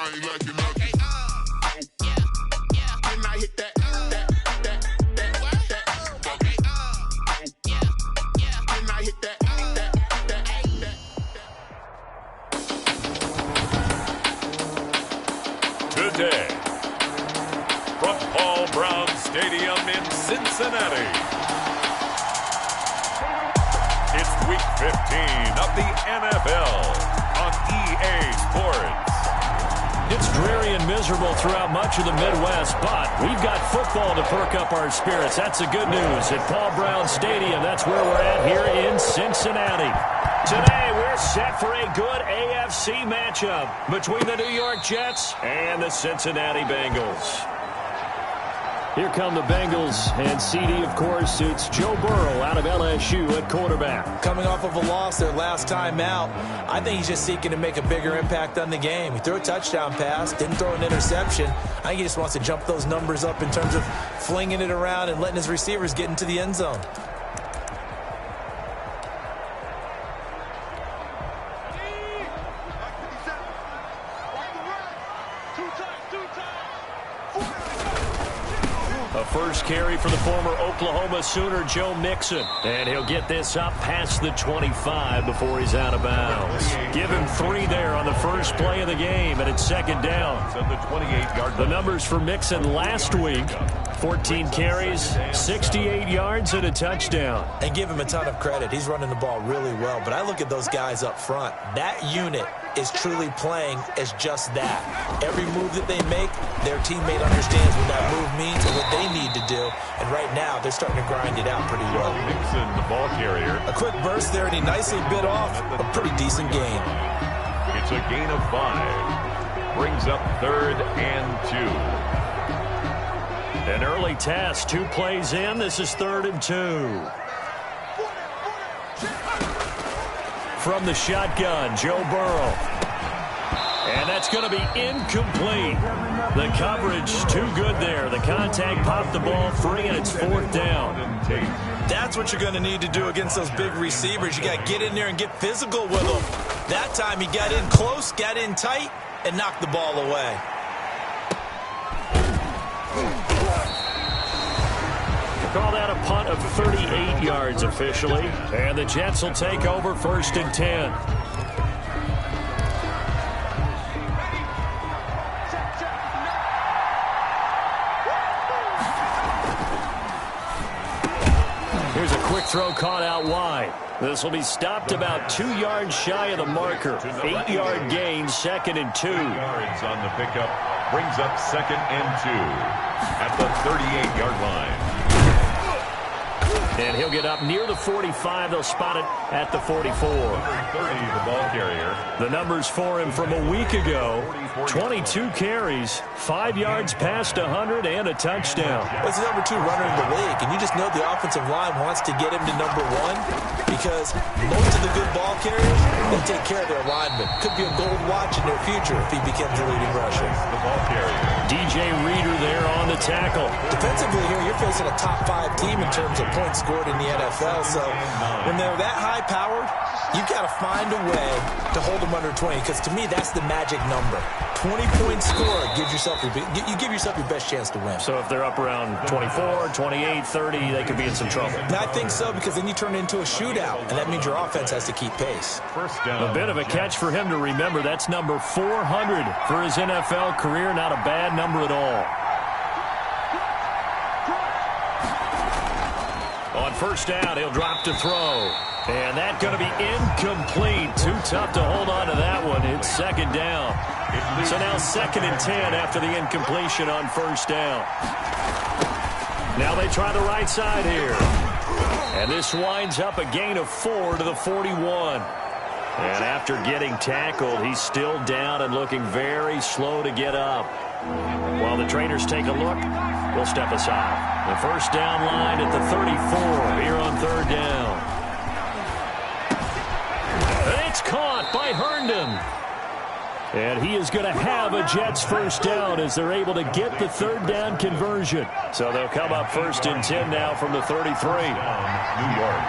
ain't liking nothing. Can I hit that? Can I hit that? Today, from Paul Brown Stadium in Cincinnati, it's Week 15 of the NFL on EA Sports. It's dreary and miserable throughout much of the Midwest, but we've got football to perk up our spirits. That's the good news. At Paul Brown Stadium, that's where we're at here in Cincinnati. Today, we're set for a good AFC matchup between the New York Jets and the Cincinnati Bengals. Here come the Bengals, and CD, of course, suits Joe Burrow out of LSU at quarterback. Coming off of a loss their last time out, I think he's just seeking to make a bigger impact on the game. He threw a touchdown pass, didn't throw an interception. I think he just wants to jump those numbers up in terms of flinging it around and letting his receivers get into the end zone. First carry for the former Oklahoma Sooner, Joe Mixon. And he'll get this up past the 25 before he's out of bounds. Give him 3 there on the first play of the game, and it's second down. The numbers for Mixon last week: 14 carries, 68 yards, and a touchdown. And give him a ton of credit. He's running the ball really well. But I look at those guys up front. That unit is truly playing as just that. Every move that they make, their teammate understands what that move means and what they need to do. And right now, they're starting to grind it out pretty well. Mixon, the ball carrier. A quick burst there, and he nicely bit off a pretty decent gain. It's a gain of 5. Brings up 3rd and 2. An early test, 2 plays in. This is 3rd and 2. From the shotgun, Joe Burrow. And that's going to be incomplete. The coverage too good there. The contact popped the ball free, and it's 4th down. That's what you're going to need to do against those big receivers. You got to get in there and get physical with them. That time he got in close, got in tight, and knocked the ball away. Call that a punt of 38 yards officially. And the Jets will take over 1st and 10. Here's a quick throw caught out wide. This will be stopped about 2 yards shy of the marker. 8-yard gain, 2nd and 2. Yards on the pickup. Brings up 2nd and 2 at the 38-yard line. And he'll get up near the 45. They'll spot it at the 44. 30, the ball carrier. The numbers for him from a week ago: 22 carries, 5 yards past 100, and a touchdown. He's the number 2 runner in the league, and you just know the offensive line wants to get him to number 1 because most of the good ball carriers, they take care of their linemen. Could be a gold watch in their future if he becomes the leading rusher. The ball carrier. DJ Reader there on the tackle. Defensively here, you're facing a top 5 team in terms of points scored in the NFL, so when they're that high-powered, you've got to find a way to hold them under 20, because to me, that's the magic number. 20-point score gives yourself you give yourself your best chance to win. So if they're up around 24, 28, 30, they could be in some trouble. And I think so, because then you turn it into a shootout, and that means your offense has to keep pace. First down. A bit of a catch for him to remember. That's number 400 for his NFL career. Not a bad number at all. On first down, he'll drop to throw. And that's going to be incomplete. Too tough to hold on to that one. It's 2nd down. So now 2nd and 10 after the incompletion on first down. Now they try the right side here. And this winds up a gain of 4 to the 41. And after getting tackled, he's still down and looking very slow to get up. While the trainers take a look, we'll step aside. The first down line at the 34 here on 3rd down. And it's caught by Herndon. And he is going to have a Jets first down as they're able to get the 3rd down conversion. So they'll come up 1st and 10 now from the 33. New York.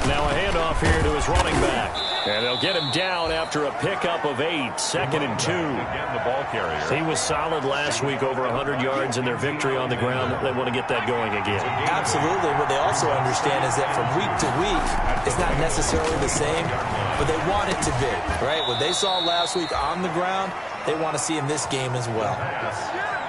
Now a handoff here to his running back. And they'll get him down after a pickup of 8, 2nd and 2. Again, the ball carrier. He was solid last week, over 100 yards in their victory on the ground. They want to get that going again. Absolutely. What they also understand is that from week to week, it's not necessarily the same, but they want it to be, right? What they saw last week on the ground, they want to see in this game as well.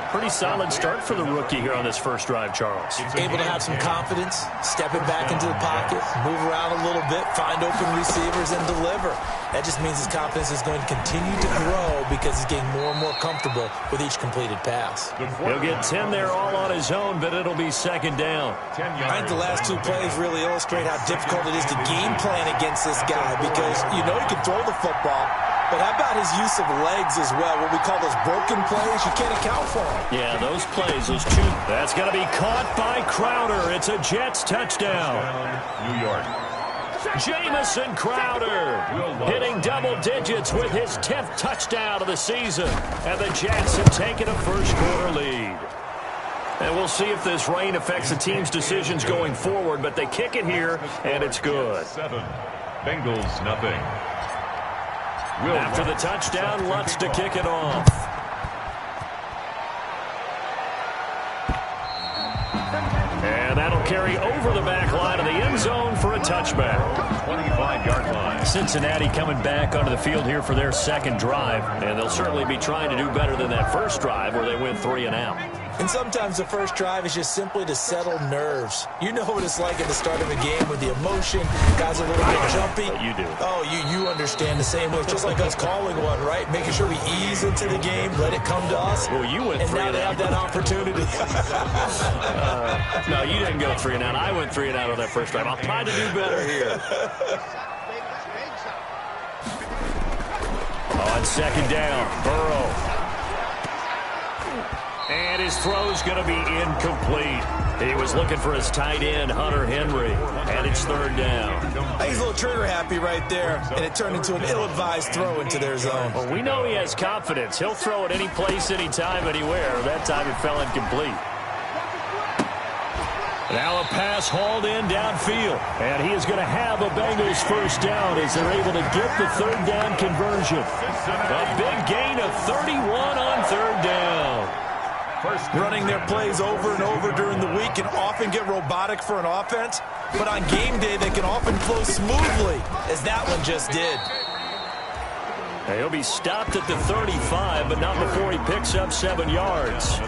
Pretty solid start for the rookie here on this first drive, Charles. Able to have some confidence, stepping back into the pocket, move around a little bit, find open receivers, and deliver. That just means his confidence is going to continue to grow because he's getting more and more comfortable with each completed pass. He'll get 10 there all on his own, but it'll be 2nd down. I think the last 2 plays really illustrate how difficult it is to game plan against this guy because you know he can throw the football, but how about his use of legs as well? What we call those broken plays, you can't account for them. Yeah, those plays, those 2. That's going to be caught by Crowder. It's a Jets touchdown. New York. Jamison Crowder hitting double digits with his 10th touchdown of the season. And the Jets have taken a first-quarter lead. And we'll see if this rain affects the team's decisions going forward, but they kick it here, and it's good. 7. Bengals, nothing. After the touchdown, Lutz to kick it off. And that'll carry over the back line of the end zone for a touchback. 25-yard line. Cincinnati coming back onto the field here for their 2nd drive, and they'll certainly be trying to do better than that first drive where they went 3 and out. And sometimes the first drive is just simply to settle nerves. You know what it's like at the start of a game with the emotion. Guys are a little bit jumpy. You do. Oh, you understand the same way. It's just like us calling one, right? Making sure we ease into the game, let it come to us. Well, you went and 3 now and they out. have that opportunity. No, you didn't go 3 and out. I went 3 and out on that first drive. I'll try to do better here. On 2nd down, Burrow. And his throw's going to be incomplete. He was looking for his tight end, Hunter Henry, and it's 3rd down. I think he's a little trigger happy right there, and it turned into an ill-advised throw into their zone. Well, we know he has confidence. He'll throw it any place, anytime, anywhere. That time it fell incomplete. Now a pass hauled in downfield, and he is going to have a Bengals first down as they're able to get the 3rd down conversion. A big gain of 31 on 3rd down. Running their plays over and over during the week can often get robotic for an offense, but on game day they can often flow smoothly, as that one just did. He'll be stopped at the 35, but not before he picks up 7 yards.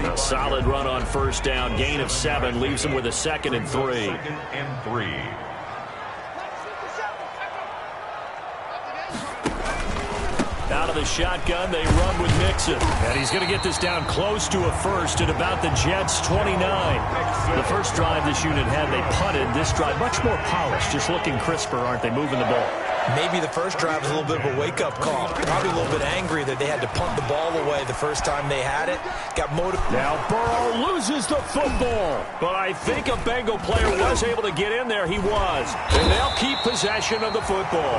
A solid run on first down, gain of 7, leaves him with a 2nd and 3. 2nd and 3. Out of the shotgun, they run with Mixon. And he's going to get this down close to a first at about the Jets' 29. The first drive this unit had, they punted. This drive, much more polished, just looking crisper, aren't they, moving the ball? Maybe the first drive was a little bit of a wake-up call. Probably a little bit angry that they had to punt the ball away the first time they had it. Got motivated. Now Burrow loses the football. But I think a Bengal player was able to get in there. He was. And they'll keep possession of the football.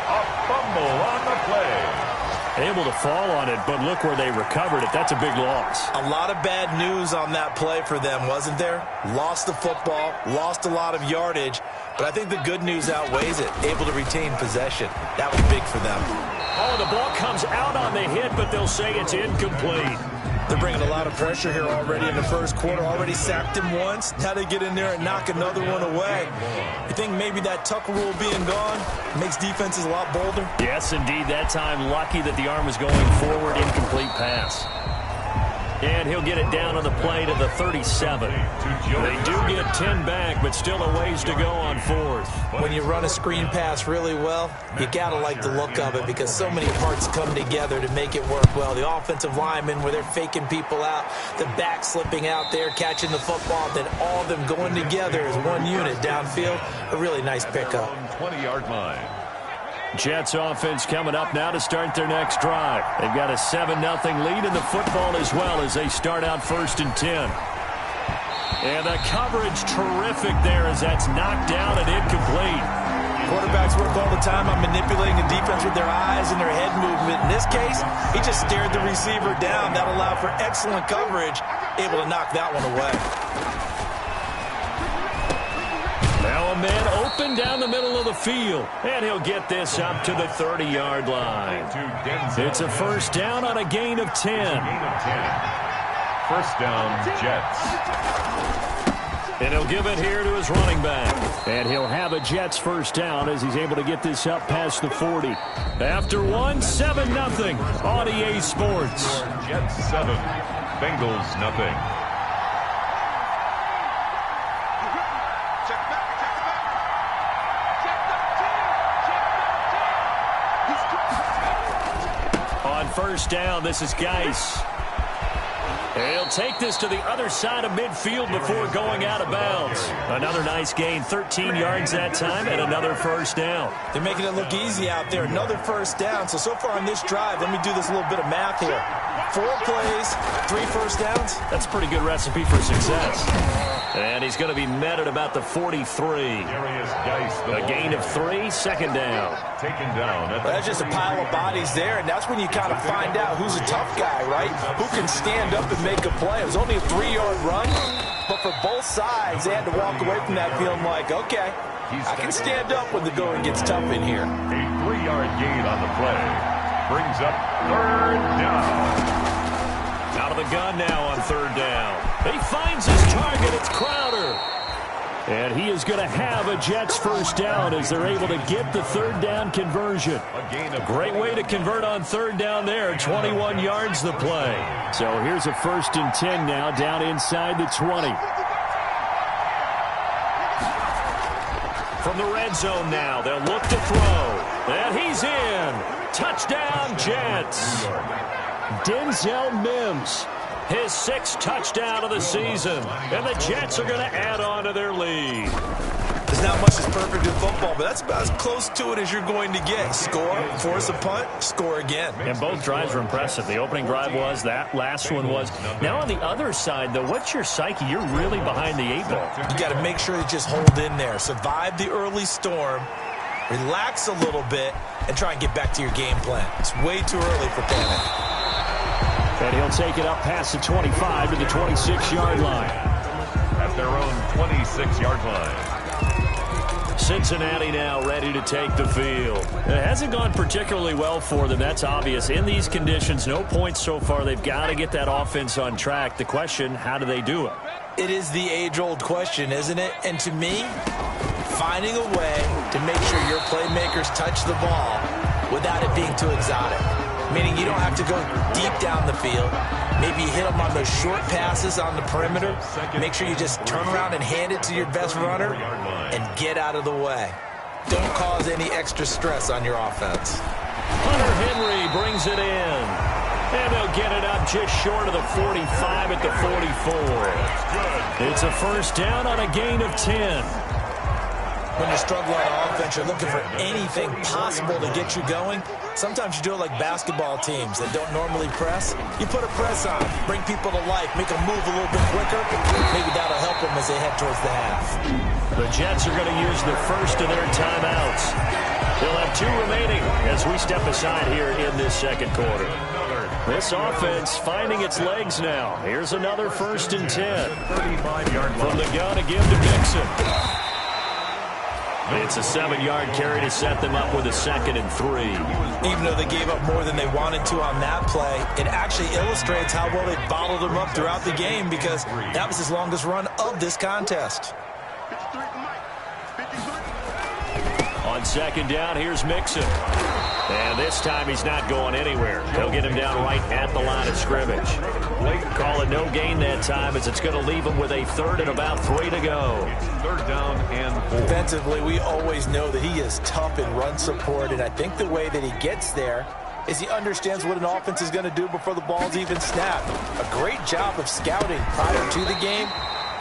A fumble on the play. Able to fall on it, but look where they recovered it. That's a big loss. A lot of bad news on that play for them, wasn't there? Lost the football, lost a lot of yardage, but I think the good news outweighs it. Able to retain possession. That was big for them. Oh, the ball comes out on the hit, but they'll say it's incomplete. They're bringing a lot of pressure here already in the first quarter. Already sacked him once. Now they get in there and knock another one away. You think maybe that tuck rule being gone makes defenses a lot bolder? Yes, indeed. That time lucky that the arm was going forward. Incomplete pass. And he'll get it down on the play to the 37. They do get 10 back, but still a ways to go on 4th. When you run a screen pass really well, you got to like the look of it because so many parts come together to make it work well. The offensive linemen, where they're faking people out, the back slipping out there, catching the football, then all of them going together as one unit downfield. A really nice pickup. 20-yard line. Jets offense coming up now to start their next drive. They've got a 7-0 lead in the football as well as they start out 1st and 10. And the coverage terrific there as that's knocked down and incomplete. Quarterbacks work all the time on manipulating the defense with their eyes and their head movement. In this case, he just stared the receiver down. That allowed for excellent coverage, able to knock that one away. Now a Oh, man, open down the middle of the field. And he'll get this up to the 30-yard line. It's a first down on a gain of 10. First down, Jets. And he'll give it here to his running back. And he'll have a Jets first down as he's able to get this up past the 40. After one, 7-0 on EA Sports. Jets 7, Bengals nothing. On first down, this is Geis. He'll take this to the other side of midfield before going out of bounds. Another nice gain, 13 yards that time, and another first down. They're making it look easy out there. Another first down. So far on this drive, let me do this little bit of math here. 4 plays, 3 first downs. That's a pretty good recipe for success. And he's going to be met at about the 43. A gain of 3, second down. Taken down. That's just a pile of bodies there, and that's when you kind of find out who's a tough guy, right? Who can stand up and make a play. It was only a 3-yard run, but for both sides, they had to walk away from that feeling like, okay, I can stand up when the going gets tough in here. A 3-yard gain on the play. Brings up third down. Out of the gun now on third down. He finds his target. It's Crowder. And he is going to have a Jets first down as they're able to get the third down conversion. A great way to convert on third down there. 21 yards the play. So here's a 1st and 10 now down inside the 20. From the red zone now, they'll look to throw. And he's in. Touchdown, Jets. Denzel Mims, his 6th touchdown of the season. And the Jets are going to add on to their lead. There's not much that's perfect in football, but that's about as close to it as you're going to get. Score, force a punt, score again. And both drives were impressive. The opening drive was, that last one was. Now on the other side, though, what's your psyche? You're really behind the 8 ball. You got to make sure you just hold in there. Survive the early storm, relax a little bit, and try and get back to your game plan. It's way too early for panic. And he'll take it up past the 25 to the 26-yard line. At their own 26-yard line. Cincinnati now ready to take the field. It hasn't gone particularly well for them. That's obvious. In these conditions, no points so far. They've got to get that offense on track. The question, how do they do it? It is the age-old question, isn't it? And to me, finding a way to make sure your playmakers touch the ball without it being too exotic. Meaning you don't have to go deep down the field. Maybe you hit them on those short passes on the perimeter. Make sure you just turn around and hand it to your best runner and get out of the way. Don't cause any extra stress on your offense. Hunter Henry brings it in. And they'll get it up just short of the 45 at the 44. It's a first down on a gain of 10. When you're struggling on offense, you're looking for anything possible to get you going. Sometimes you do it like basketball teams that don't normally press. You put a press on, bring people to life, make them move a little bit quicker. Maybe that'll help them as they head towards the half. The Jets are going to use the first of their timeouts. They'll have 2 remaining as we step aside here in this second quarter. This offense finding its legs now. Here's another 1st and 10. 35-yard From the gun to give to Mixon. It's a 7-yard carry to set them up with a 2nd and 3. Even though they gave up more than they wanted to on that play, it actually illustrates how well they bottled them up throughout the game because that was his longest run of this contest. On 2nd down, here's Mixon. And this time he's not going anywhere. They'll get him down right at the line of scrimmage. Call it no gain that time as it's going to leave him with a 3rd and about 3 to go. It's 3rd down and 4. Defensively, we always know that he is tough in run support, and I think the way that he gets there is he understands what an offense is going to do before the ball's even snapped. A great job of scouting prior to the game,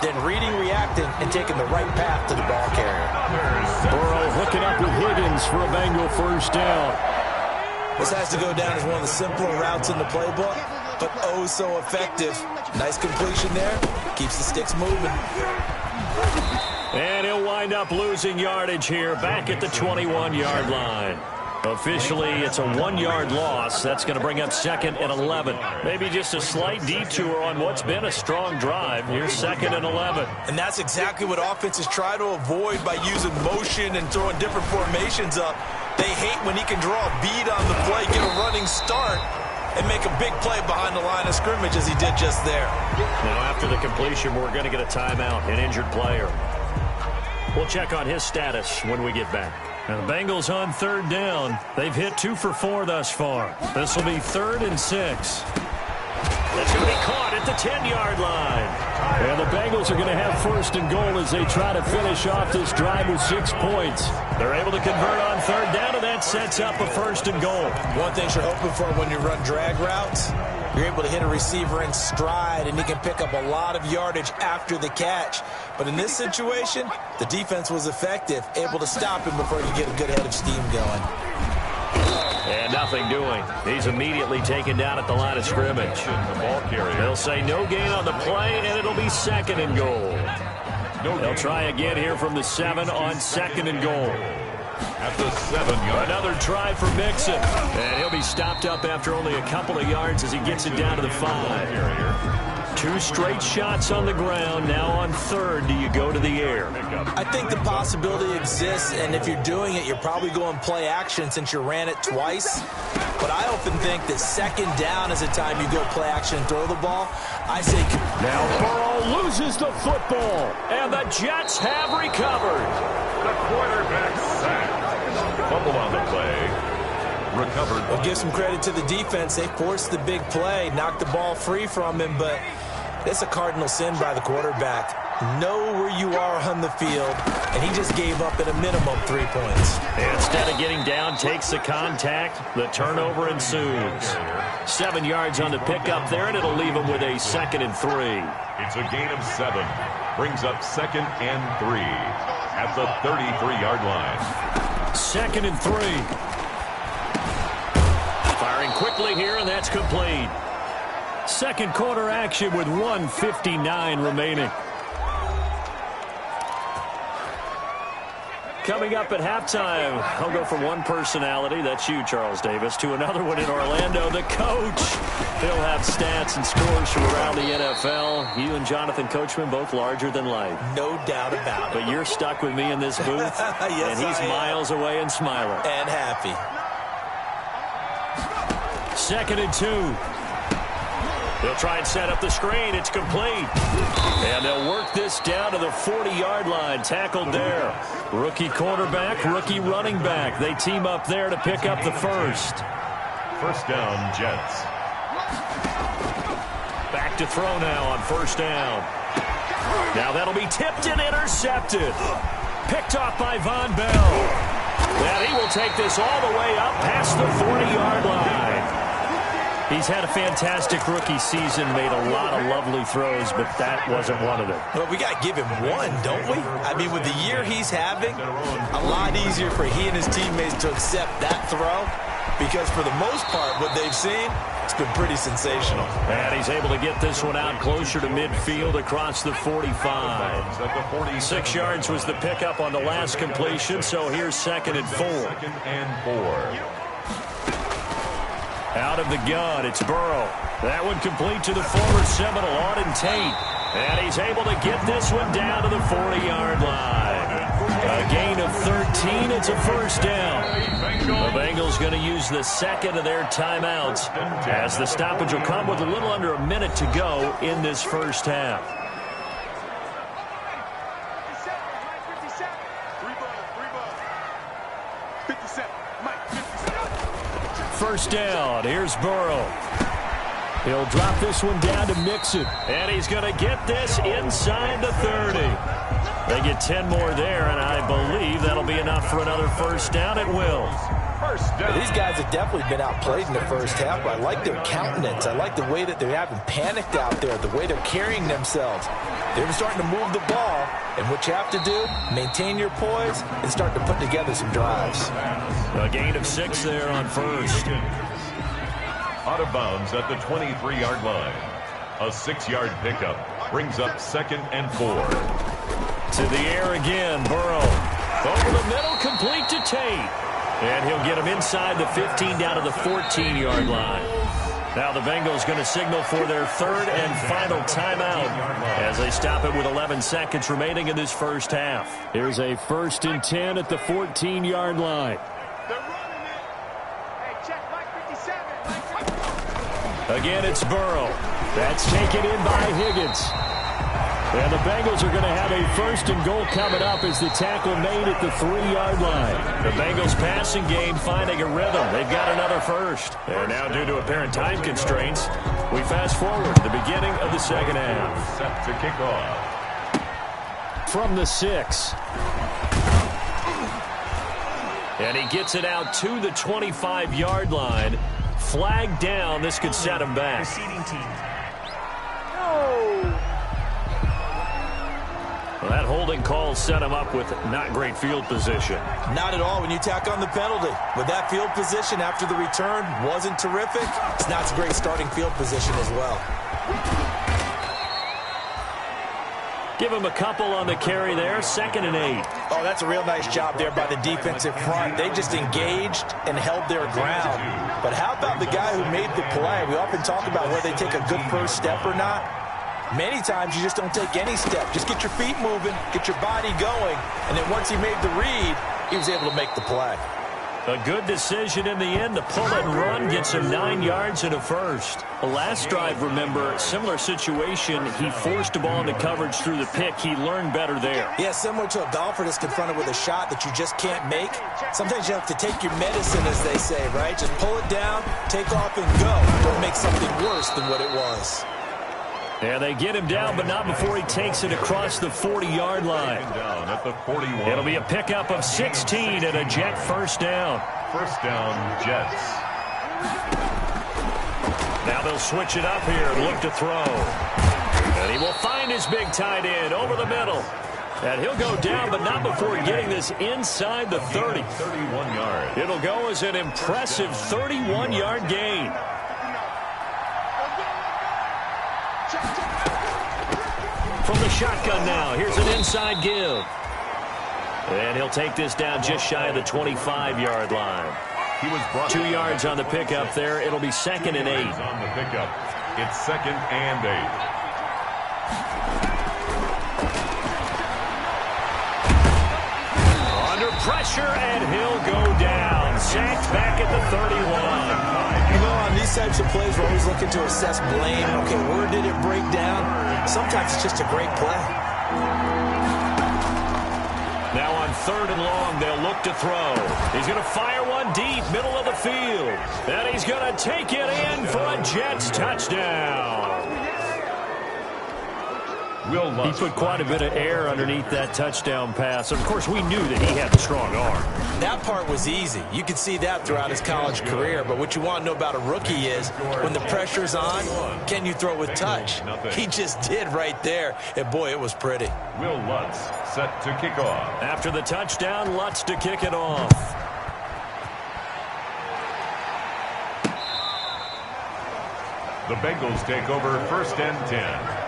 then reading, reacting, and taking the right path to the ball carrier. Burrow hooking up with Higgins for a Bengal first down. This has to go down as one of the simpler routes in the playbook, but oh so effective. Nice completion there. Keeps the sticks moving. And he'll wind up losing yardage here back at the 21-yard line. Officially, it's a 1-yard loss. That's going to bring up 2nd and 11. Maybe just a slight detour on what's been a strong drive. Here's 2nd and 11. And that's exactly what offenses try to avoid by using motion and throwing different formations up. They hate when he can draw a bead on the play, get a running start, and make a big play behind the line of scrimmage as he did just there. Now, after the completion, we're going to get a timeout, an injured player. We'll check on his status when we get back. And the Bengals on 3rd down. They've hit 2 for 4 thus far. This will be 3rd and 6. That's going to be caught at the 10-yard line. And the Bengals are going to have 1st and goal as they try to finish off this drive with 6 points. They're able to convert on 3rd down, and that sets up a 1st and goal. One thing you're hoping for when you run drag routes, you're able to hit a receiver in stride, and he can pick up a lot of yardage after the catch. But in this situation, the defense was effective, able to stop him before he could get a good head of steam going. And nothing doing. He's immediately taken down at the line of scrimmage. They'll say no gain on the play, and it'll be 2nd and goal. They'll try again here from the 7 on 2nd and goal. At the 7-yard. Another try for Mixon. And he'll be stopped up after only a couple of yards as he gets it down to the 5. 2 straight shots on the ground. Now on 3rd, do you go to the air? I think the possibility exists, and if you're doing it, you're probably going play action since you ran it twice. But I often think that 2nd down is a time you go play action and throw the ball. I say... Now Burrow loses the football, and the Jets have recovered. The quarterback sacked. Fumble on the play. Recovered. Well, give some credit to the defense. They forced the big play, knocked the ball free from him, but it's a cardinal sin by the quarterback. Know where you are on the field, and he just gave up at a minimum 3 points. Instead of getting down, takes the contact. The turnover ensues. 7 yards on the pickup there, and it'll leave him with a 2nd and 3. It's a gain of 7. Brings up 2nd and 3 at the 33-yard line. 2nd and 3. Firing quickly here, and that's complete. Second quarter action with 1:59 remaining. Coming up at halftime, I'll go from one personality, that's you, Charles Davis, to another one in Orlando, the coach. He'll have stats and scores from around the NFL. You and Jonathan Coachman, both larger than life. No doubt about it. But you're stuck with me in this booth, yes, and he's miles away and smiling. And happy. 2nd and 2. They'll try and set up the screen. It's complete. And they'll work this down to the 40-yard line. Tackled there. Rookie quarterback, rookie running back. They team up there to pick up the first. First down, Jets. Back to throw now on first down. Now that'll be tipped and intercepted. Picked off by Von Bell. And he will take this all the way up past the 40-yard line. He's had a fantastic rookie season, made a lot of lovely throws, but that wasn't one of them. Well, we got to give him one, don't we? I mean, with the year he's having, a lot easier for he and his teammates to accept that throw because for the most part, what they've seen, it's been pretty sensational. And he's able to get this one out closer to midfield across the 45. 6 yards was the pickup on the last completion, so here's 2nd and 4. 2nd and 4. Out of the gun, it's Burrow. That one complete to the former Seminole, Auden Tate. And he's able to get this one down to the 40-yard line. A gain of 13, it's a first down. The Bengals going to use the second of their timeouts as the stoppage will come with a little under a minute to go in this first half. First down, here's Burrow. He'll drop this one down to Mixon. And he's going to get this inside the 30. They get 10 more there, and I believe that'll be enough for another first down. It will. First down. These guys have definitely been outplayed in the first half, but I like their countenance. I like the way that they haven't panicked out there, the way they're carrying themselves. They're starting to move the ball, and what you have to do, maintain your poise and start to put together some drives. A gain of 6 there on first. Out of bounds at the 23-yard line. A 6-yard pickup brings up 2nd and 4. To the air again, Burrow. Over the middle, complete to Tate. And he'll get him inside the 15 down to the 14-yard line. Now the Bengals going to signal for their third and final timeout as they stop it with 11 seconds remaining in this first half. Here's a 1st and 10 at the 14-yard line. Again, it's Burrow. That's taken in by Higgins. And the Bengals are going to have a 1st and goal coming up as the tackle made at the 3-yard line. The Bengals passing game finding a rhythm. They've got another first. And now due to apparent time constraints, we fast forward to the beginning of the second half. Set to kick off. From the 6. And he gets it out to the 25-yard line. Flag down. This could set him back. Well, that holding call set him up with not great field position. Not at all when you tack on the penalty. With that field position after the return wasn't terrific, it's not a great starting field position as well. Give him a couple on the carry there. 2nd and 8. Oh, that's a real nice job there by the defensive front. They just engaged and held their ground. But how about the guy who made the play? We often talk about whether they take a good first step or not. Many times you just don't take any step. Just get your feet moving, get your body going, and then once he made the read, he was able to make the play. A good decision in the end to pull it and run, gets him 9 yards and a first. The last drive, remember, similar situation. He forced a ball into coverage through the pick. He learned better there. Yeah, similar to a golfer that's confronted with a shot that you just can't make. Sometimes you have to take your medicine, as they say, right? Just pull it down, take off, and go. Don't make something worse than what it was. Yeah, they get him down, but not before he takes it across the 40-yard line. Down at the 41. It'll be a pickup of 16 and a Jet first down. First down, Jets. Now they'll switch it up here and look to throw. And he will find his big tight end over the middle. And he'll go down, but not before getting this inside the 30. 31 yards. It'll go as an impressive 31-yard gain. From the shotgun now, here's an inside give. And he'll take this down just shy of the 25-yard line. He was brought 2 yards on the pickup there. It'll be 2nd and 8. On the pickup, it's 2nd and 8. Under pressure, and he'll go down. Sacked back at the 31. You know, on these types of plays, we're always looking to assess blame. Okay, where did it break down? Sometimes it's just a great play. Now on 3rd and long, they'll look to throw. He's going to fire one deep, middle of the field. And he's going to take it in for a Jets touchdown. He put quite a bit of air underneath that touchdown pass. Of course, we knew that he had a strong arm. That part was easy. You could see that throughout his college career. But what you want to know about a rookie is when the pressure's on, can you throw with touch? He just did right there. And, boy, it was pretty. Will Lutz set to kick off. After the touchdown, Lutz to kick it off. The Bengals take over 1st and 10.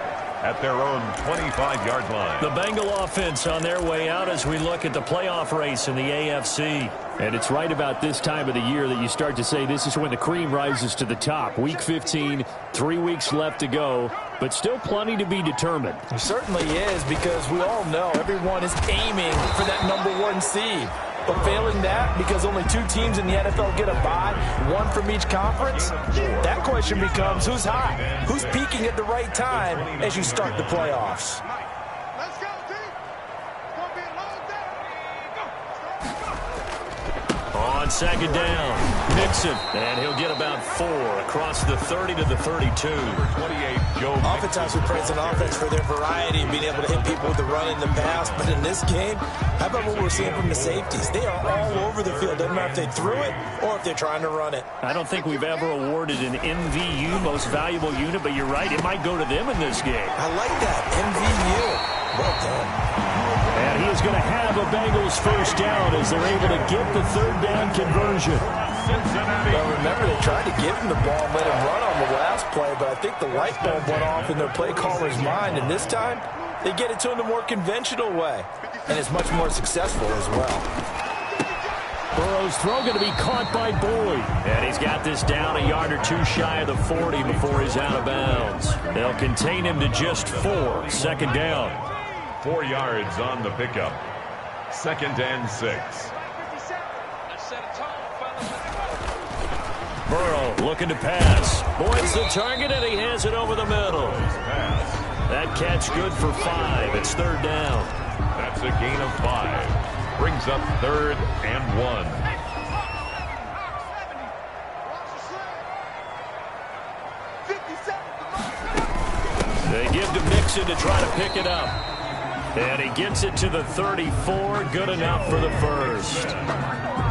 At their own 25-yard line. The Bengal offense on their way out as we look at the playoff race in the AFC. And it's right about this time of the year that you start to say this is when the cream rises to the top. Week 15, 3 weeks left to go, but still plenty to be determined. It certainly is, because we all know everyone is aiming for that #1 seed. But failing that, because only 2 teams in the NFL get a bye, 1 from each conference, that question becomes who's hot? Who's peaking at the right time as you start the playoffs? On 2nd down, Mixon, and he'll get about 4 across the 30 to the 32. 28, Joe. Oftentimes we praise an offense for their variety of being able to hit people with the run in the pass, but in this game, how about what we're seeing from the safeties? They are all over the field. Doesn't matter if they threw it or if they're trying to run it. I don't think we've ever awarded an MVU, most valuable unit, but you're right, it might go to them in this game. I like that, MVU. Well done. And he is going to have a Bengals first down as they're able to get the 3rd down conversion. Well, remember, they tried to give him the ball and let him run on the last play, but I think the light bulb went off in their play caller's mind, and this time they get it to him the more conventional way, and it's much more successful as well. Burrow's throw going to be caught by Boyd. And he's got this down a yard or two shy of the 40 before he's out of bounds. They'll contain him to just 4. Second down. 4 yards on the pickup. 2nd and 6. Burrow looking to pass. Boyd's the target, and he has it over the middle. That catch good for 5. It's 3rd down. That's a gain of 5. Brings up 3rd and 1. They give to Mixon to try to pick it up. And he gets it to the 34. Good enough for the first.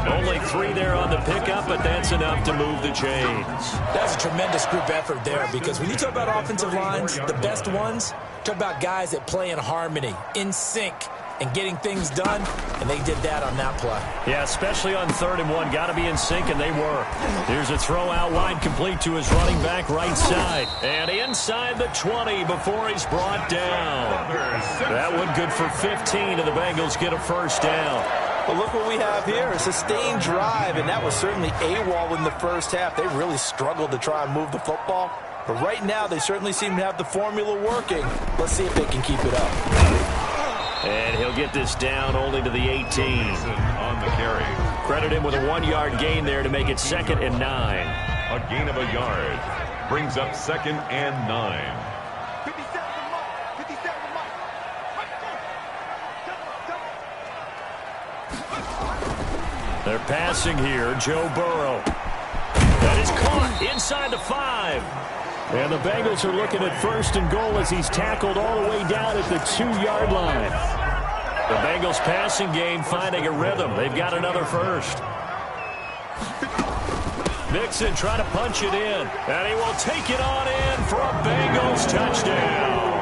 Only 3 there on the pickup, but that's enough to move the chains. That's a tremendous group effort there, because when you talk about offensive lines, the best ones, talk about guys that play in harmony, in sync, and getting things done, and they did that on that play. Yeah, especially on 3rd and 1. Got to be in sync, and they were. Here's a throw out wide, complete to his running back right side. And inside the 20 before he's brought down. That one good for 15, and the Bengals get a first down. But look what we have here, a sustained drive, and that was certainly AWOL in the first half. They really struggled to try and move the football. But right now, they certainly seem to have the formula working. Let's see if they can keep it up. And he'll get this down only to the 18. On the carry. Credit him with a 1-yard gain there to make it 2nd and 9. A gain of a yard. Brings up 2nd and 9. They're passing here. Joe Burrow. That is caught inside the 5. And the Bengals are looking at 1st and goal as he's tackled all the way down at the 2-yard line. The Bengals passing game finding a rhythm. They've got another first. Mixon trying to punch it in. And he will take it on in for a Bengals touchdown.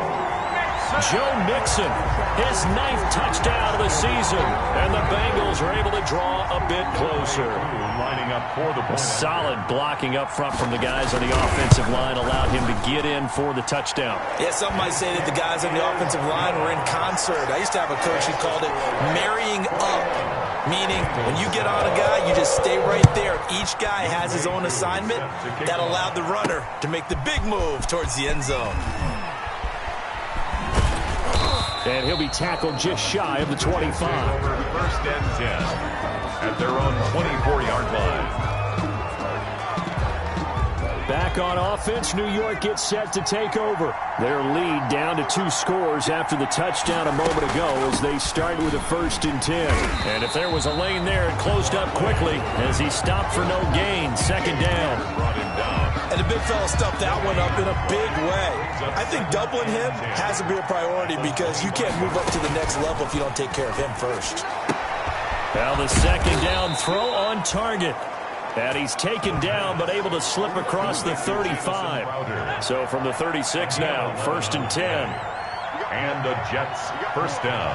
Joe Mixon, his 9th touchdown of the season. And the Bengals are able to draw a bit closer. Lining up for the point. Solid blocking up front from the guys on the offensive line allowed him to get in for the touchdown. Yeah, some might say that the guys on the offensive line were in concert. I used to have a coach who called it marrying up, meaning when you get on a guy, you just stay right there. Each guy has his own assignment. That allowed the runner to make the big move towards the end zone. And he'll be tackled just shy of the 25. 1st and 10 at their own 24-yard line. Back on offense, New York gets set to take over. Their lead down to 2 scores after the touchdown a moment ago as they start with a 1st and 10. And if there was a lane there, it closed up quickly as he stopped for no gain. 2nd down. Brought him down. And the big fella stuffed that one up in a big way. I think doubling him has to be a priority because you can't move up to the next level if you don't take care of him first. Now the 2nd down throw on target. And he's taken down but able to slip across the 35. So from the 36 now, 1st and 10. And the Jets first down.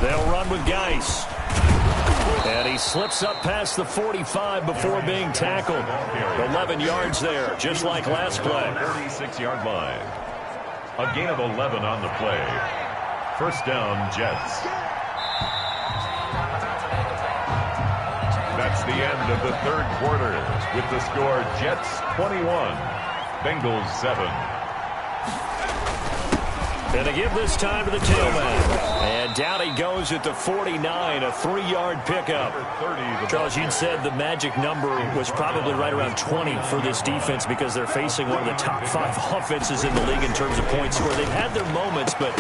They'll run with Geis. And he slips up past the 45 before being tackled. 11 yards there, just like last play. 36-yard line. A gain of 11 on the play. First down, Jets. That's the end of the 3rd quarter with the score Jets 21, Bengals 7. And to give this time to the tailback. And down he goes at the 49, a 3-yard pickup. Charles, you'd said the magic number was probably right around 20 for this defense because they're facing one of the top 5 offenses in the league in terms of points scored. They've had their moments, but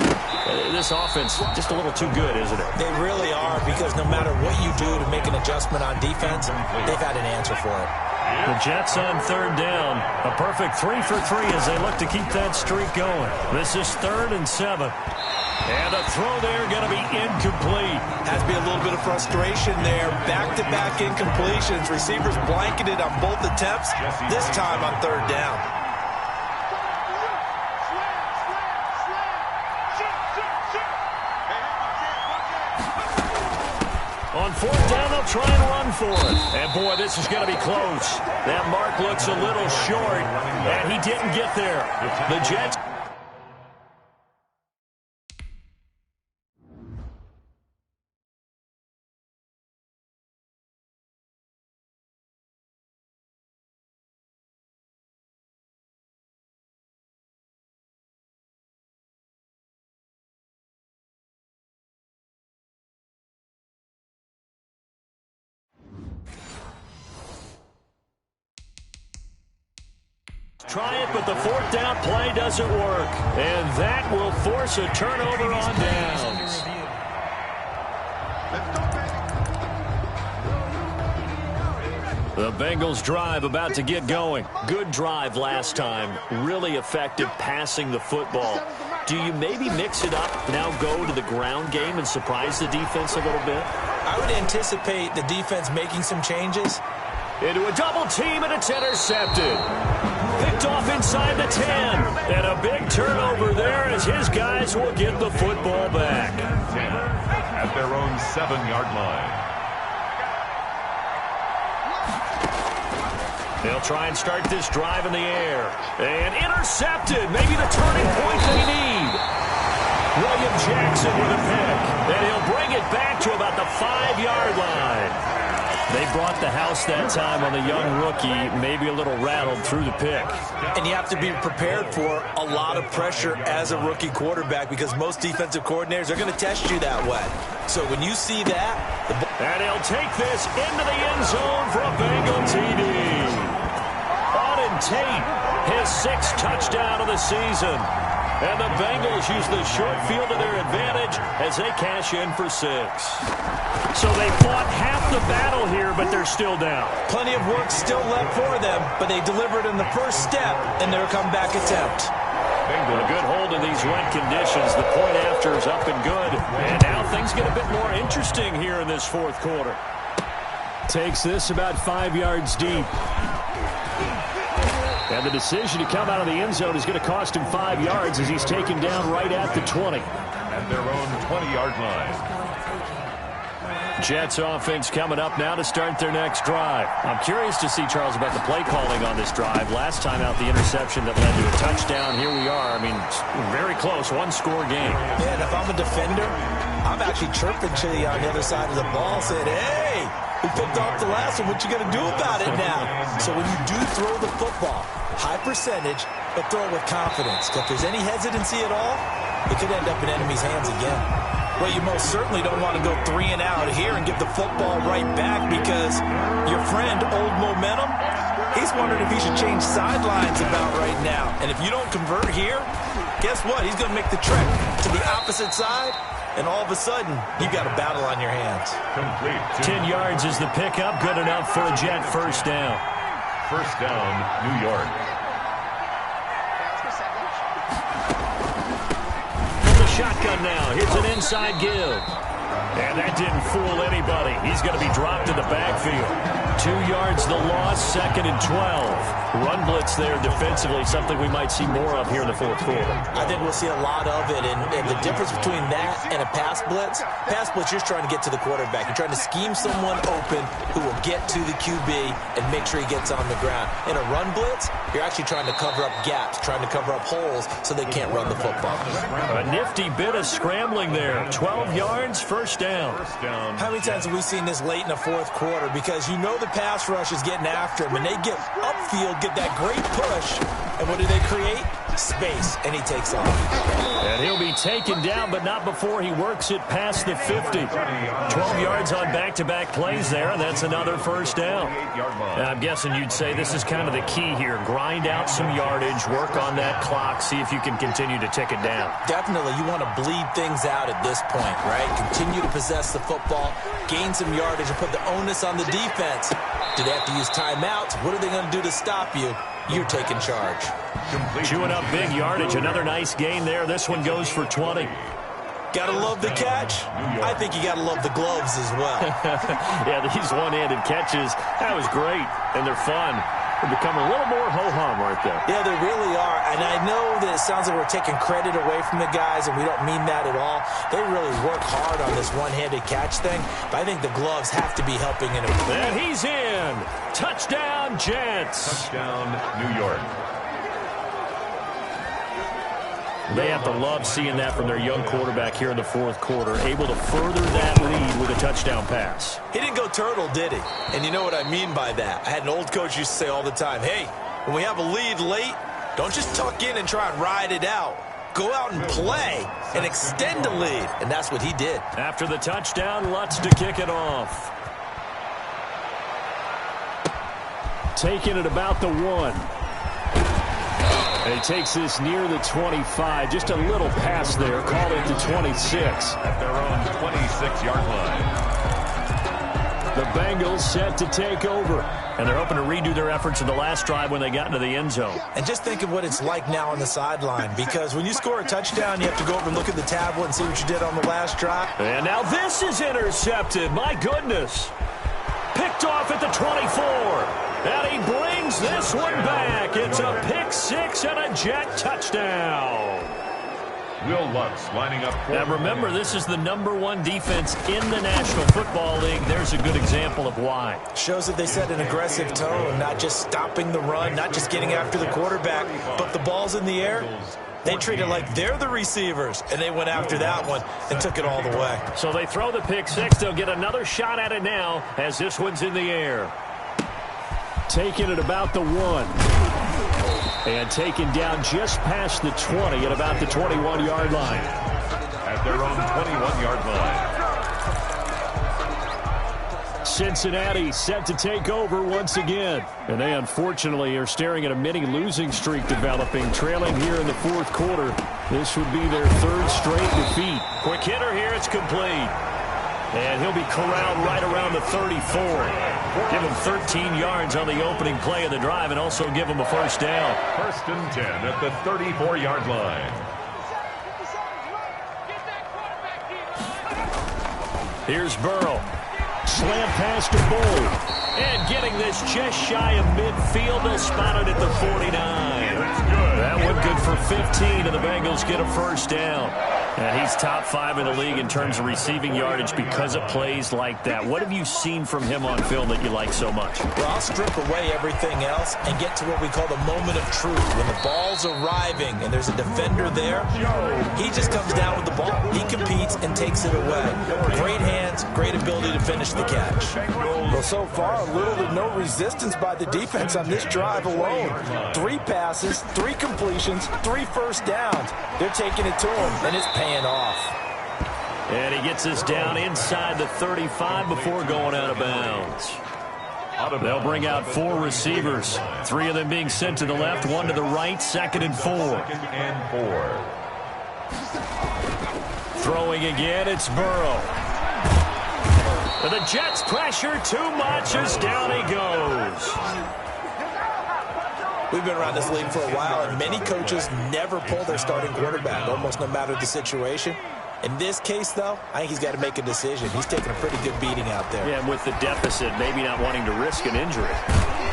this offense just a little too good, isn't it? They really are, because no matter what you do to make an adjustment on defense, they've had an answer for it. The Jets on 3rd down. A perfect 3 for 3 as they look to keep that streak going. This is 3rd and 7. And a throw there going to be incomplete. Has to be a little bit of frustration there. Back-to-back incompletions. Receivers blanketed on both attempts. This time on 3rd down. On 4th down, they'll try and run for it. And, boy, this is going to be close. That mark looks a little short, and he didn't get there. The Jets Try it, but the fourth down play doesn't work. And that will force a turnover on downs. The Bengals drive about to get going. Good drive last time. Really effective passing the football. Do you maybe mix it up, now go to the ground game and surprise the defense a little bit? I would anticipate the defense making some changes. Into a double team, and it's intercepted. Picked off inside the 10. And a big turnover there as his guys will get the football back. 10 at their own 7-yard line. They'll try and start this drive in the air. And intercepted. Maybe the turning point they need. William Jackson with a pick. And he'll bring it back to about the 5-yard line. They brought the house that time on the young rookie, maybe a little rattled through the pick. And you have to be prepared for a lot of pressure as a rookie quarterback because most defensive coordinators are going to test you that way. So when you see that... And he'll take this into the end zone for a Bengal TD. Auden Tate, his 6th touchdown of the season. And the Bengals use the short field to their advantage as they cash in for 6. So they fought half the battle here, but they're still down. Plenty of work still left for them, but they delivered in the first step in their comeback attempt. A good hold in these wet conditions. The point after is up and good. And now things get a bit more interesting here in this fourth quarter. Takes this about 5 yards deep. And the decision to come out of the end zone is going to cost him 5 yards as he's taken down right at the 20. At their own 20-yard line. Jets offense coming up now to start their next drive. I'm curious to see, Charles, about the play calling on this drive. Last time out, the interception that led to a touchdown. Here we are. I mean, very close, one-score game. Yeah, and if I'm a defender, I'm actually chirping Chili on the other side of the ball, saying, hey, we picked off the last one. What you going to do about it now? So when you do throw the football, high percentage, but throw it with confidence. If there's any hesitancy at all, it could end up in enemy's hands again. Well, you most certainly don't want to go 3 and out here and give the football right back because your friend, Old Momentum, he's wondering if he should change sidelines about right now. And if you don't convert here, guess what? He's going to make the trek to the opposite side, and all of a sudden, you've got a battle on your hands. Complete. 10 yards is the pickup. Good enough for a Jet first down. First down, New York. Shotgun now. Here's an inside give. And that didn't fool anybody. He's going to be dropped in the backfield. 2 yards the loss, 2nd and 12. Run blitz there defensively, something we might see more of here in the fourth quarter. I think we'll see a lot of it, and the difference between that and a pass blitz, you're just trying to get to the quarterback. You're trying to scheme someone open who will get to the QB and make sure he gets on the ground. In a run blitz, you're actually trying to cover up gaps, trying to cover up holes so they can't run the football. A nifty bit of scrambling there. 12 yards, first down. How many times have we seen this late in the fourth quarter? Because you know the pass rush is getting after him, and they get upfield, get that great push, and what do they create? Space, and he takes off. And he'll be taken down, but not before he works it past the 50. 12 yards on back-to-back plays there, and that's another first down. And I'm guessing you'd say this is kind of the key here. Grind out some yardage, work on that clock, see if you can continue to tick it down. Definitely, you want to bleed things out at this point, right? Continue to possess the football, gain some yardage, and put the onus on the defense. Do they have to use timeouts? What are they going to do to stop you? You're taking charge. Chewing up big yardage. Another nice gain there. This one goes for 20. Gotta love the catch. I think you gotta love the gloves as well. Yeah, these one-handed catches, that was great, and they're fun. They become a little more ho-hum right there. Yeah, they really are, and I know that it sounds like we're taking credit away from the guys, and we don't mean that at all. They really work hard on this one-handed catch thing, but I think the gloves have to be helping in it. And he's in. Touchdown, Jets. Touchdown, New York. They have to love seeing that from their young quarterback here in the fourth quarter, able to further that lead with a touchdown pass. He didn't go turtle, did he? And you know what I mean by that. I had an old coach used to say all the time, hey, when we have a lead late, don't just tuck in and try and ride it out. Go out and play and extend the lead. And that's what he did. After the touchdown, Lutz to kick it off. Taking it about the 1. And he takes this near the 25. Just a little pass there. Call it the 26. At their own 26-yard line. The Bengals set to take over. And they're hoping to redo their efforts in the last drive when they got into the end zone. And just think of what it's like now on the sideline, because when you score a touchdown, you have to go over and look at the tablet and see what you did on the last drive. And now this is intercepted. My goodness. Picked off at the 24. And he brings this one back. It's a pick six and a Jet touchdown. Will Lutz lining up. Now remember, this is the #1 defense in the National Football League. There's a good example of why. Shows that they set an aggressive tone, not just stopping the run, not just getting after the quarterback, but the ball's in the air. They treat it like they're the receivers, and they went after that one and took it all the way. So they throw the pick six. They'll get another shot at it now as this one's in the air. Taking it about the 1. And taken down just past the 20 at about the 21-yard line. At their own 21-yard line. Cincinnati set to take over once again. And they unfortunately are staring at a mini losing streak developing, trailing here in the fourth quarter. This would be their third straight defeat. Quick hitter here. It's complete. And he'll be corralled right around the 34. Give him 13 yards on the opening play of the drive and also give him a first down. First and 10 at the 34-yard line. Here's Burrow. Slant pass to Bull. And getting this just shy of midfield. They'll spot it at the 49. That one good for 15, and the Bengals get a first down. And he's top 5 in the league in terms of receiving yardage because of plays like that. What have you seen from him on film that you like so much? Well, I'll strip away everything else and get to what we call the moment of truth. When the ball's arriving and there's a defender there, he just comes down with the ball. He competes and takes it away. Great hands, great ability to finish the catch. Well, so far, little to no resistance by the defense on this drive alone. 3 passes, 3 completions, 3 first downs. They're taking it to him, and it's paying off. And he gets us down inside the 35 before going out of bounds. They'll bring out 4 receivers, 3 of them being sent to the left, 1 to the right, 2nd and 4. Second and 4. Throwing again, it's Burrow. The Jets pressure too much as down he goes. We've been around this league for a while, and many coaches never pull their starting quarterback, almost no matter the situation. In this case, though, I think he's got to make a decision. He's taking a pretty good beating out there. Yeah, and with the deficit, maybe not wanting to risk an injury.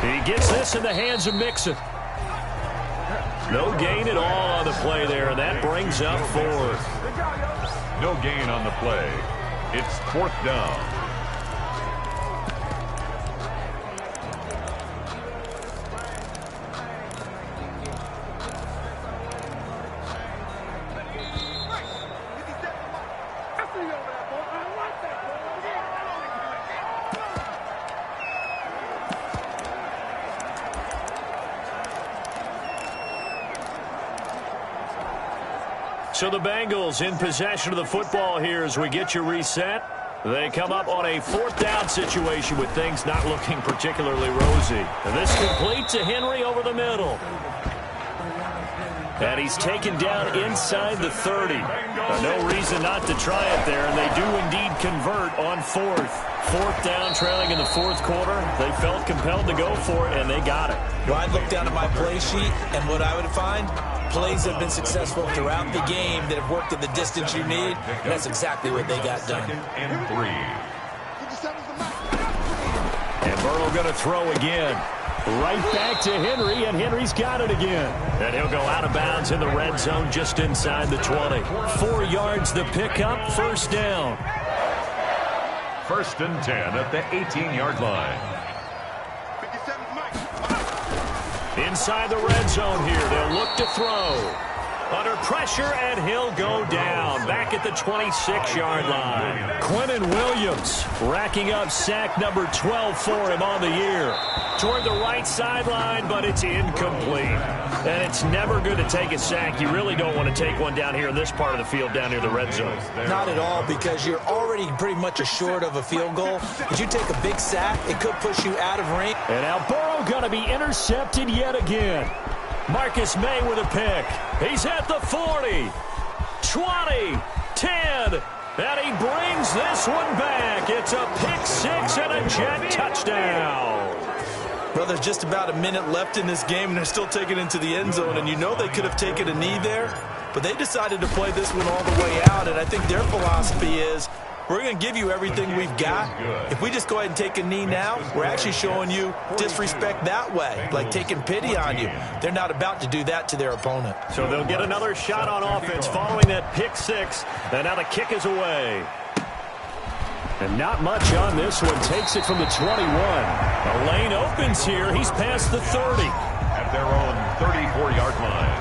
He gets this in the hands of Mixon. No gain at all on the play there, and that brings up 4th. No gain on the play. It's 4th down. So the Bengals in possession of the football here as we get you reset. They come up on a 4th down situation with things not looking particularly rosy. And this complete to Henry over the middle. And he's taken down inside the 30. No reason not to try it there, and they do indeed convert on 4th. 4th down, trailing in the 4th quarter. They felt compelled to go for it, and they got it. Well, I'd look down at my play sheet, and what I would find, plays have been successful throughout the game that have worked at the distance you need, and that's exactly what they got done. 2nd and 3. And Burrow going to throw again. Right back to Henry, and Henry's got it again. And he'll go out of bounds in the red zone just inside the 20. 4 yards the pickup, first down. 1st and 10 at the 18-yard line. Inside the red zone here, they'll look to throw. Under pressure, and he'll go down. Back at the 26-yard line. Quinnen Williams racking up sack number 12 for him on the year. Toward the right sideline, but it's incomplete. And it's never good to take a sack. You really don't want to take one down here in this part of the field, down near the red zone. Not at all, because you're already pretty much assured of a field goal. If you take a big sack, it could push you out of range. And now Burrow going to be intercepted yet again. Marcus May with a pick. He's at the 40, 20, 10, and he brings this one back. It's a pick six and a Jet touchdown. Well, there's just about a minute left in this game, and they're still taking it into the end zone. And you know they could have taken a knee there, but they decided to play this one all the way out. And I think their philosophy is, we're going to give you everything we've got. If we just go ahead and take a knee now, we're actually showing you disrespect that way, like taking pity on you. They're not about to do that to their opponent. So they'll get another shot on offense following that pick six. And now the kick is away. And not much on this one. Takes it from the 21. A lane opens here. He's past the 30. At their own 34-yard line.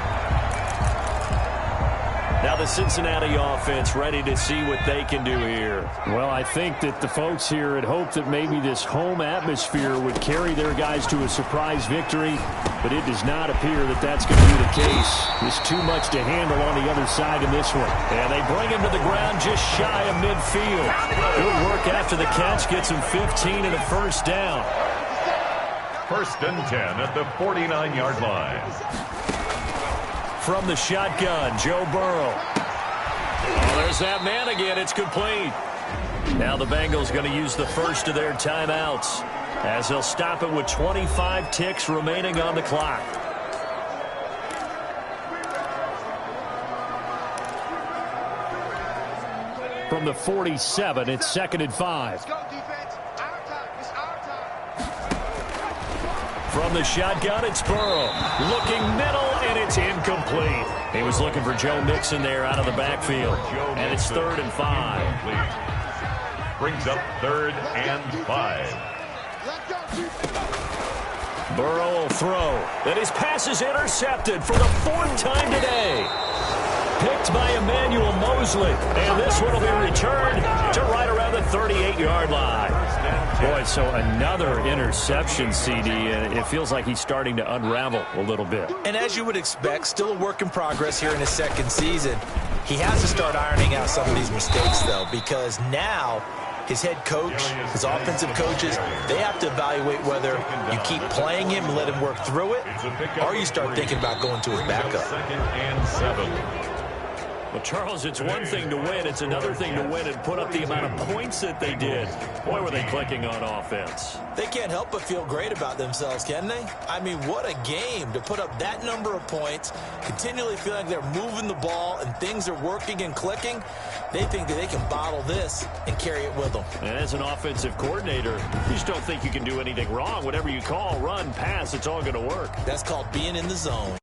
Now the Cincinnati offense ready to see what they can do here. Well, I think that the folks here had hoped that maybe this home atmosphere would carry their guys to a surprise victory, but it does not appear that that's going to be the case. There's too much to handle on the other side in this one. And they bring him to the ground just shy of midfield. Good work after the catch. Gets him 15 and a first down. First and 10 at the 49-yard line. From the shotgun, Joe Burrow. Oh, there's that man again. It's complete. Now the Bengals going to use the first of their timeouts as they'll stop it with 25 ticks remaining on the clock. From the 47, it's 2nd and 5. From the shotgun, it's Burrow. Looking middle, and it's incomplete. He was looking for Joe Mixon there out of the backfield. And it's 3rd and 5. Brings up 3rd and 5. Burrow will throw. And his pass is intercepted for the 4th time today. Picked by Emmanuel Mosley. And this one will be returned to right around the 38-yard line. Boy, so another interception, CD, and it feels like he's starting to unravel a little bit. And as you would expect, still a work in progress here in his second season. He has to start ironing out some of these mistakes, though, because now his head coach, his offensive coaches, they have to evaluate whether you keep playing him and let him work through it, or you start thinking about going to his backup. 2nd and 7. Well, Charles, it's one thing to win. It's another thing to win and put up the amount of points that they did. Boy, were they clicking on offense. They can't help but feel great about themselves, can they? I mean, what a game to put up that number of points, continually feeling like they're moving the ball and things are working and clicking. They think that they can bottle this and carry it with them. And as an offensive coordinator, you just don't think you can do anything wrong. Whatever you call, run, pass, it's all going to work. That's called being in the zone.